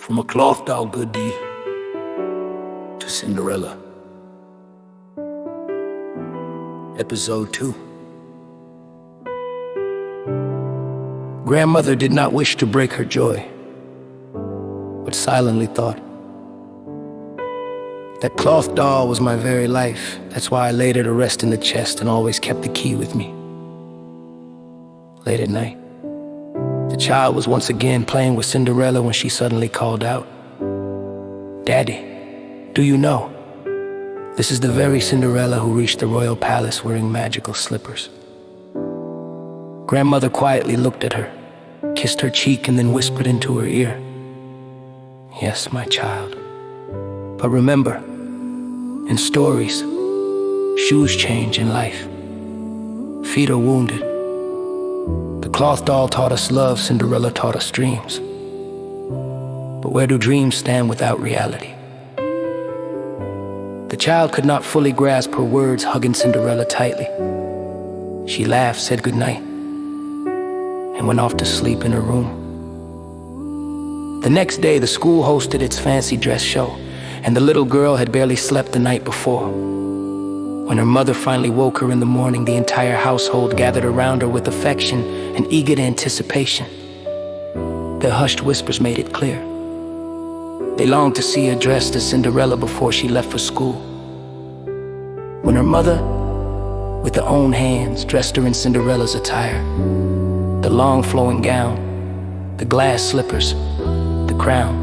From a cloth doll Gud'di to Cinderella. Episode 2. Grandmother did not wish to break her joy, but silently thought, that cloth doll was my very life. That's why I laid her to rest in the chest and always kept the key with me. Late at night, the child was once again playing with Cinderella when she suddenly called out, "Daddy, do you know? This is the very Cinderella who reached the royal palace wearing magical slippers." Grandmother quietly looked at her, kissed her cheek, and then whispered into her ear, "Yes, my child. But remember, in stories, shoes change in life. Feet are wounded. The cloth doll taught us love, Cinderella taught us dreams. But where do dreams stand without reality?" The child could not fully grasp her words, hugging Cinderella tightly. She laughed, said goodnight, and went off to sleep in her room. The next day, the school hosted its fancy dress show, and the little girl had barely slept the night before. When her mother finally woke her in the morning, the entire household gathered around her with affection and eager anticipation. Their hushed whispers made it clear. They longed to see her dressed as Cinderella before she left for school. When her mother, with her own hands, dressed her in Cinderella's attire, the long flowing gown, the glass slippers, the crown,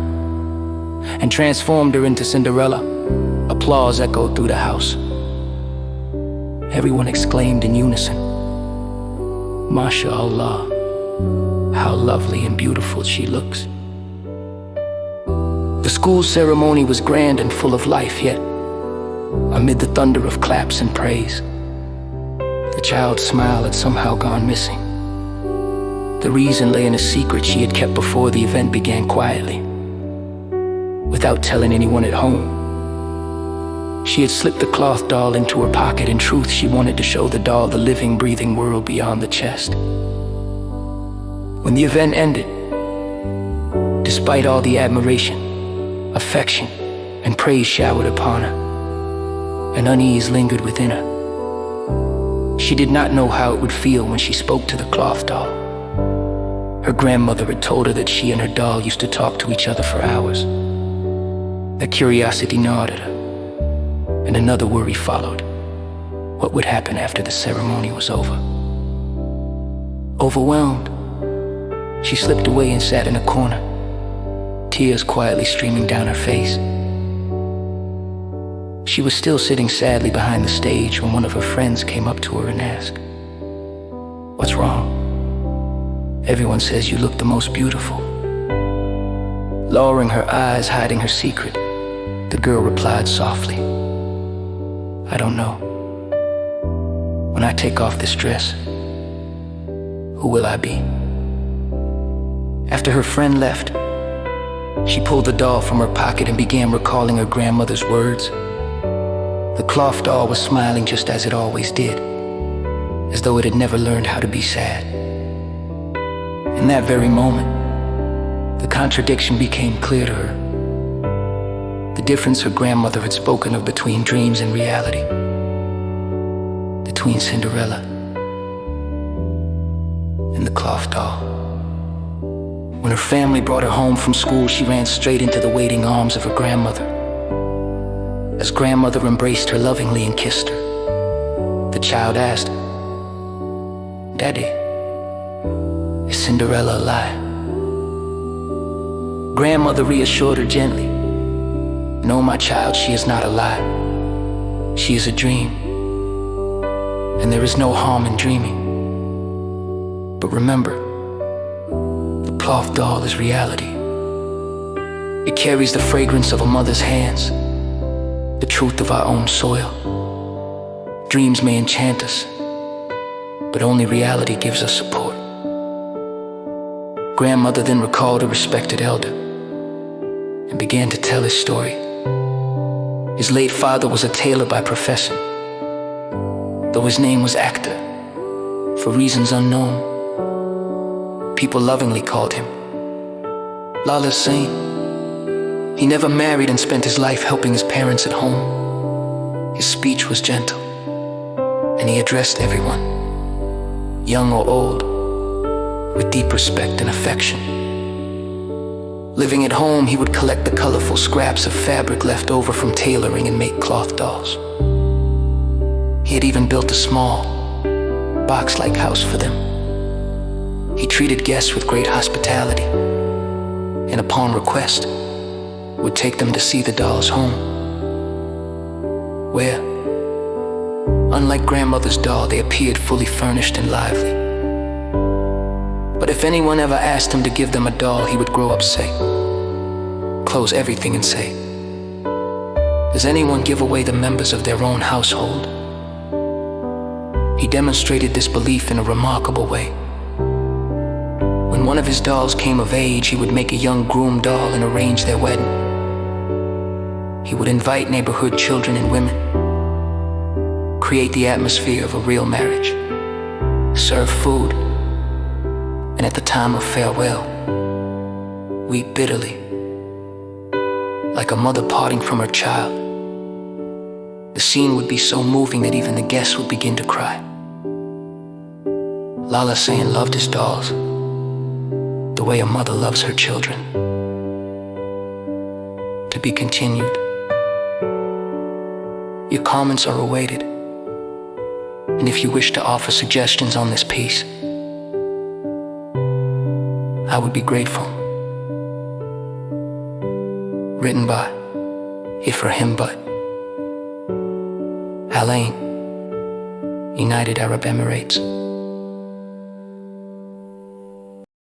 and transformed her into Cinderella, applause echoed through the house. Everyone exclaimed in unison, "MashaAllah, how lovely and beautiful she looks." The school ceremony was grand and full of life, yet, amid the thunder of claps and praise, the child's smile had somehow gone missing. The reason lay in a secret she had kept before the event began quietly, without telling anyone at home. She had slipped the cloth doll into her pocket. In truth, she wanted to show the doll the living, breathing world beyond the chest. When the event ended, despite all the admiration, affection, and praise showered upon her, an unease lingered within her. She did not know how it would feel when she spoke to the cloth doll. Her grandmother had told her that she and her doll used to talk to each other for hours. That curiosity gnawed at her, and another worry followed. What would happen after the ceremony was over? Overwhelmed, she slipped away and sat in a corner, tears quietly streaming down her face. She was still sitting sadly behind the stage when one of her friends came up to her and asked, "What's wrong? Everyone says you look the most beautiful." Lowering her eyes, hiding her secret, the girl replied softly, "I don't know. When I take off this dress, who will I be?" After her friend left, she pulled the doll from her pocket and began recalling her grandmother's words. The cloth doll was smiling just as it always did, as though it had never learned how to be sad. In that very moment, the contradiction became clear to her. The difference her grandmother had spoken of between dreams and reality, between Cinderella and the cloth doll. When her family brought her home from school, she ran straight into the waiting arms of her grandmother. As grandmother embraced her lovingly and kissed her, the child asked, "Daddy, is Cinderella alive?" Grandmother reassured her gently, "No, my child, she is not alive. She is a dream, and there is no harm in dreaming. But remember, the cloth doll is reality. It carries the fragrance of a mother's hands, the truth of our own soil. Dreams may enchant us, but only reality gives us support." Grandmother then recalled a respected elder and began to tell his story. His late father was a tailor by profession, though his name was Actor. For reasons unknown, people lovingly called him Lala Saint. He never married and spent his life helping his parents at home. His speech was gentle, and he addressed everyone, young or old, with deep respect and affection. Living at home, he would collect the colorful scraps of fabric left over from tailoring and make cloth dolls. He had even built a small, box-like house for them. He treated guests with great hospitality, and upon request, would take them to see the dolls' home, where, unlike grandmother's doll, they appeared fully furnished and lively. But if anyone ever asked him to give them a doll, he would grow upset, close everything and say, "Does anyone give away the members of their own household?" He demonstrated this belief in a remarkable way. When one of his dolls came of age, he would make a young groom doll and arrange their wedding. He would invite neighborhood children and women, create the atmosphere of a real marriage, serve food, and at the time of farewell, weep bitterly, like a mother parting from her child. The scene would be so moving that even the guests would begin to cry. Lala Sain loved his dolls the way a mother loves her children. To be continued. Your comments are awaited, and if you wish to offer suggestions on this piece, I would be grateful. Written by If for Him But Alain, United Arab Emirates.